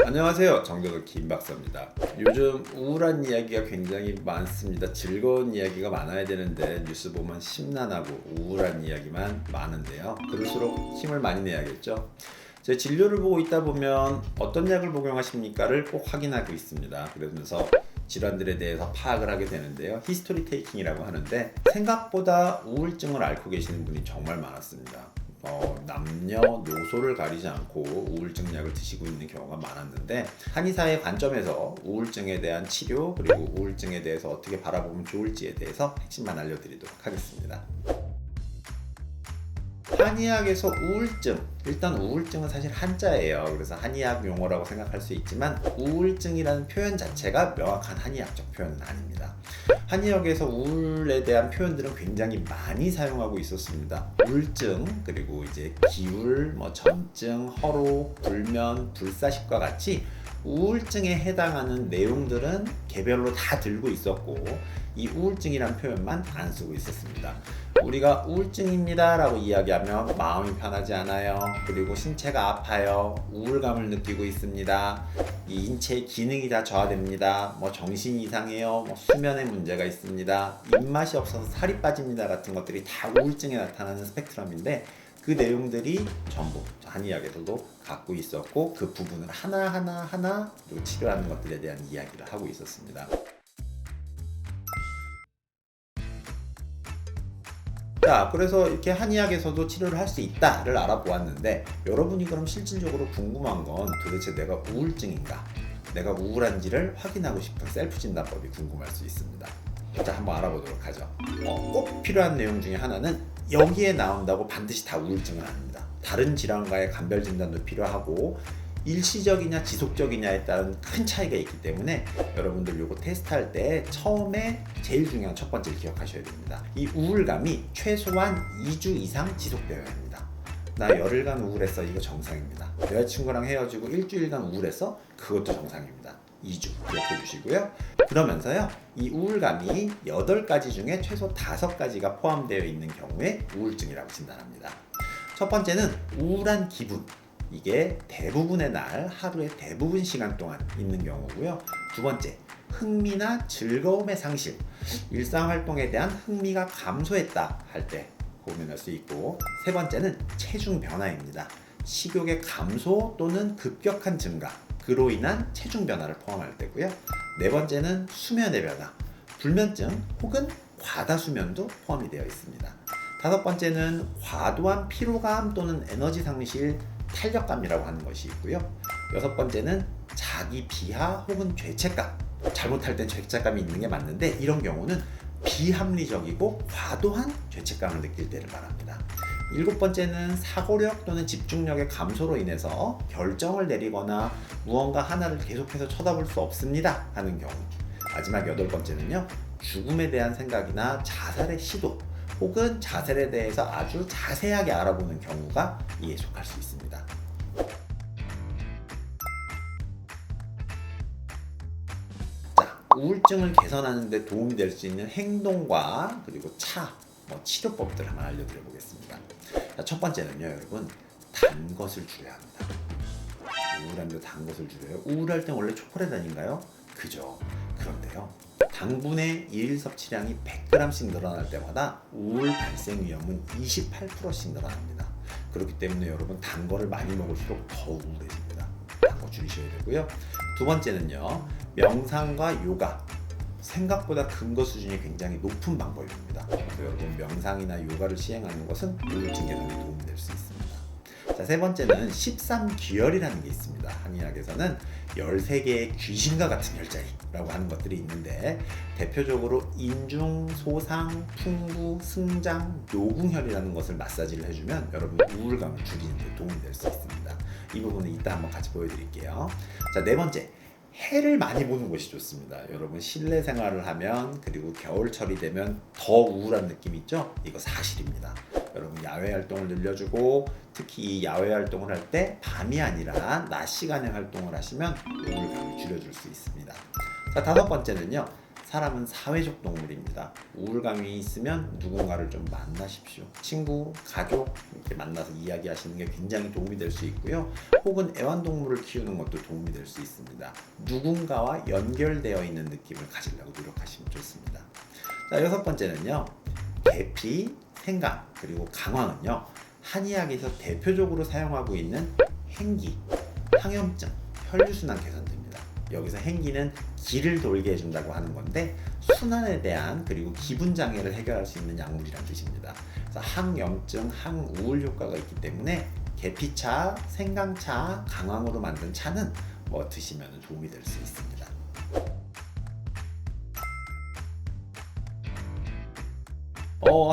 안녕하세요. 정교도 김박사입니다. 요즘 우울한 이야기가 굉장히 많습니다. 즐거운 이야기가 많아야 되는데 뉴스 보면 심란하고 우울한 이야기만 많은데요. 그럴수록 힘을 많이 내야겠죠. 제 진료를 보고 있다 보면 어떤 약을 복용하십니까를 꼭 확인하고 있습니다. 그러면서 질환들에 대해서 파악을 하게 되는데요. 히스토리 테이킹이라고 하는데 생각보다 우울증을 앓고 계시는 분이 정말 많았습니다. 남녀노소를 가리지 않고 우울증 약을 드시고 있는 경우가 많았는데, 한의사의 관점에서 우울증에 대한 치료 그리고 우울증에 대해서 어떻게 바라보면 좋을지에 대해서 핵심만 알려드리도록 하겠습니다. 한의학에서 우울증, 일단 우울증은 사실 한자예요. 그래서 한의학 용어라고 생각할 수 있지만 우울증이라는 표현 자체가 명확한 한의학적 표현은 아닙니다. 한의학에서 우울에 대한 표현들은 굉장히 많이 사용하고 있었습니다. 우울증, 그리고 이제 기울, 전증, 허로, 불면, 불사식과 같이 우울증에 해당하는 내용들은 개별로 다 들고 있었고, 이 우울증이란 표현만 안 쓰고 있었습니다. 우리가 우울증입니다 라고 이야기하면 마음이 편하지 않아요, 그리고 신체가 아파요, 우울감을 느끼고 있습니다, 이 인체의 기능이 다 저하됩니다, 정신이 이상해요, 수면에 문제가 있습니다, 입맛이 없어서 살이 빠집니다 같은 것들이 다 우울증에 나타나는 스펙트럼인데, 그 내용들이 전부 한의학에서도 갖고 있었고, 그 부분을 하나하나 치료하는 것들에 대한 이야기를 하고 있었습니다. 자, 그래서 이렇게 한의학에서도 치료를 할 수 있다를 알아보았는데, 여러분이 그럼 실질적으로 궁금한 건 도대체 내가 우울증인가? 내가 우울한지를 확인하고 싶은 셀프 진단법이 궁금할 수 있습니다. 자, 한번 알아보도록 하죠. 꼭 필요한 내용 중에 하나는 여기에 나온다고 반드시 다 우울증은 아닙니다. 다른 질환과의 감별 진단도 필요하고 일시적이냐 지속적이냐에 따른 큰 차이가 있기 때문에 여러분들 요거 테스트할 때 처음에 제일 중요한 첫 번째를 기억하셔야 됩니다. 이 우울감이 최소한 2주 이상 지속되어야 합니다. 나 열흘간 우울했어, 이거 정상입니다. 여자친구랑 헤어지고 일주일간 우울했어, 그것도 정상입니다. 2주 기억해 주시고요. 그러면서요, 이 우울감이 8가지 중에 최소 5가지가 포함되어 있는 경우에 우울증이라고 진단합니다. 첫 번째는 우울한 기분, 이게 대부분의 날, 하루의 대부분 시간 동안 있는 경우고요. 두 번째, 흥미나 즐거움의 상실, 일상활동에 대한 흥미가 감소했다 할 때 고민할 수 있고, 세 번째는 체중 변화입니다. 식욕의 감소 또는 급격한 증가, 그로 인한 체중 변화를 포함할 때고요. 네 번째는 수면의 변화, 불면증 혹은 과다수면도 포함이 되어 있습니다. 다섯 번째는 과도한 피로감 또는 에너지 상실, 탄력감이라고 하는 것이 있고요. 여섯 번째는 자기 비하 혹은 죄책감, 잘못할 땐 죄책감이 있는 게 맞는데 이런 경우는 비합리적이고 과도한 죄책감을 느낄 때를 말합니다. 일곱 번째는 사고력 또는 집중력의 감소로 인해서 결정을 내리거나 무언가 하나를 계속해서 쳐다볼 수 없습니다 하는 경우. 마지막 여덟 번째는요, 죽음에 대한 생각이나 자살의 시도 혹은 자살에 대해서 아주 자세하게 알아보는 경우가 이에 속할 수 있습니다. 자, 우울증을 개선하는 데 도움이 될 수 있는 행동과 그리고 치료법들 하나 알려드려 보겠습니다. 자, 첫 번째는요, 여러분, 단 것을 줄여야 합니다. 우울한데 단 것을 줄여요. 우울할 땐 원래 초콜릿 아닌가요? 그죠. 그런데요, 당분의 일일 섭취량이 100g씩 늘어날 때마다 우울 발생 위험은 28%씩 늘어납니다. 그렇기 때문에 여러분, 단 거를 많이 먹을수록 더 우울해집니다. 단 거 줄이셔야 되고요. 두 번째는요, 명상과 요가. 생각보다 근거 수준이 굉장히 높은 방법입니다. 그래서 여러분, 명상이나 요가를 시행하는 것은 우울증 개선에 도움이 될 수 있습니다. 자, 세 번째는 13귀열이라는 게 있습니다. 한의학에서는 13개의 귀신과 같은 혈자리라고 하는 것들이 있는데, 대표적으로 인중, 소상, 풍부, 승장, 요궁혈이라는 것을 마사지를 해주면 여러분 우울감을 줄이는 데 도움이 될 수 있습니다. 이 부분은 이따 한번 같이 보여드릴게요. 자, 네 번째, 해를 많이 보는 것이 좋습니다. 여러분, 실내 생활을 하면, 그리고 겨울철이 되면 더 우울한 느낌 있죠? 이거 사실입니다. 여러분, 야외 활동을 늘려주고, 특히 이 야외 활동을 할 때 밤이 아니라 낮 시간에 활동을 하시면 우울감을 줄여줄 수 있습니다. 자, 다섯 번째는요, 사람은 사회적 동물입니다. 우울감이 있으면 누군가를 좀 만나십시오. 친구, 가족 이렇게 만나서 이야기하시는 게 굉장히 도움이 될 수 있고요. 혹은 애완동물을 키우는 것도 도움이 될 수 있습니다. 누군가와 연결되어 있는 느낌을 가지려고 노력하시면 좋습니다. 자, 6번째는요. 계피, 생강, 그리고 강황은요. 한의학에서 대표적으로 사용하고 있는 행기, 항염증, 혈류순환 개선제입니다. 여기서 행기는 기를 돌게 해준다고 하는 건데 순환에 대한 그리고 기분 장애를 해결할 수 있는 약물이라는 뜻입니다. 그래서 항염증, 항우울 효과가 있기 때문에 계피차, 생강차, 강황으로 만든 차는 드시면 도움이 될 수 있습니다.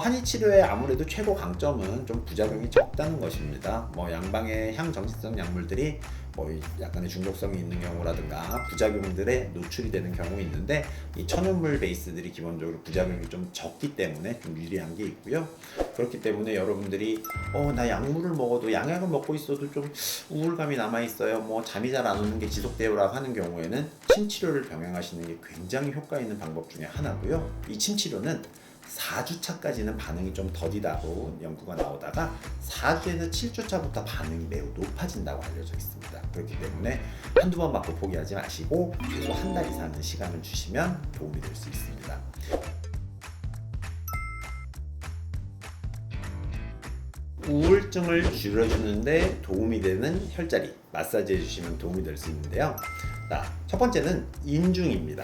한의치료의 아무래도 최고 강점은 좀 부작용이 적다는 것입니다. 양방의 향정신성 약물들이 약간의 중독성이 있는 경우라든가 부작용들에 노출이 되는 경우 있는데 이 천연물 베이스들이 기본적으로 부작용이 좀 적기 때문에 좀 유리한 게 있고요. 그렇기 때문에 여러분들이 나 약물을 먹어도 양약을 먹고 있어도 좀 우울감이 남아있어요. 잠이 잘 안 오는 게 지속되어라고 하는 경우에는 침치료를 병행하시는 게 굉장히 효과 있는 방법 중에 하나고요. 이 침치료는 4주차까지는 반응이 좀 더디다고 연구가 나오다가 4주에서 7주차부터 반응이 매우 높아진다고 알려져 있습니다. 그렇기 때문에 한두 번 맞고 포기하지 마시고 최소 한 달 이상의 시간을 주시면 도움이 될 수 있습니다. 우울증을 줄여주는데 도움이 되는 혈자리 마사지 해주시면 도움이 될 수 있는데요. 자, 첫 번째는 인중입니다.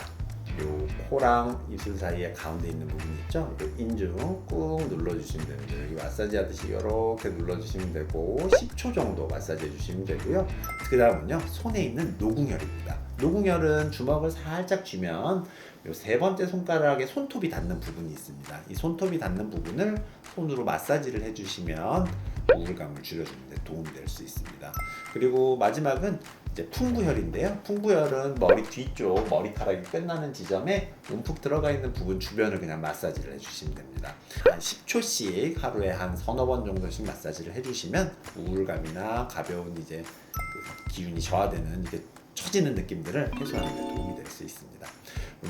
요 코랑 입술 사이에 가운데 있는 부분 있죠? 요 인중 꾹 눌러주시면 됩니다. 여기 마사지 하듯이 이렇게 눌러주시면 되고 10초 정도 마사지 해주시면 되고요. 그 다음은요, 손에 있는 노궁혈입니다. 노궁혈은 주먹을 살짝 쥐면 요 세 번째 손가락에 손톱이 닿는 부분이 있습니다. 이 손톱이 닿는 부분을 손으로 마사지를 해주시면 우울감을 줄여주는 데 도움이 될 수 있습니다. 그리고 마지막은 이제 풍부혈인데요. 풍부혈은 머리 뒤쪽 머리카락이 끝나는 지점에 움푹 들어가 있는 부분 주변을 그냥 마사지를 해주시면 됩니다. 한 10초씩 하루에 한 서너 번 정도씩 마사지를 해주시면 우울감이나 가벼운 이제 기운이 저하되는 이게 처지는 느낌들을 해소하는 데 도움이 될 수 있습니다.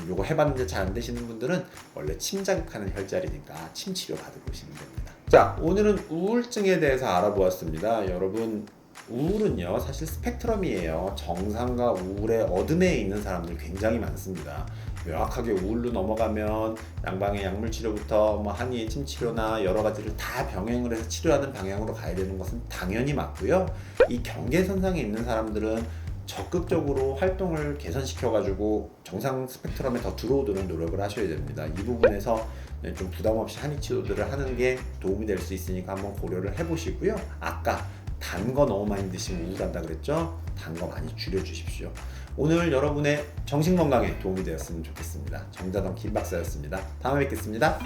요거 해봤는데 잘 안 되시는 분들은 원래 침 자극하는 혈자리니까 침 치료 받으시면 됩니다. 자, 오늘은 우울증에 대해서 알아보았습니다. 여러분, 우울은요 사실 스펙트럼이에요. 정상과 우울의 어둠에 있는 사람들 굉장히 많습니다. 명확하게 우울로 넘어가면 양방의 약물 치료부터 한의의 침 치료나 여러 가지를 다 병행을 해서 치료하는 방향으로 가야 되는 것은 당연히 맞고요. 이 경계선상에 있는 사람들은 적극적으로 활동을 개선시켜가지고 정상 스펙트럼에 더 들어오도록 노력을 하셔야 됩니다. 이 부분에서 좀 부담 없이 한의 치료들을 하는 게 도움이 될 수 있으니까 한번 고려를 해보시고요. 아까 단 거 너무 많이 드시면 우울한다 그랬죠? 단 거 많이 줄여주십시오. 오늘 여러분의 정신건강에 도움이 되었으면 좋겠습니다. 정자동 김박사였습니다. 다음에 뵙겠습니다.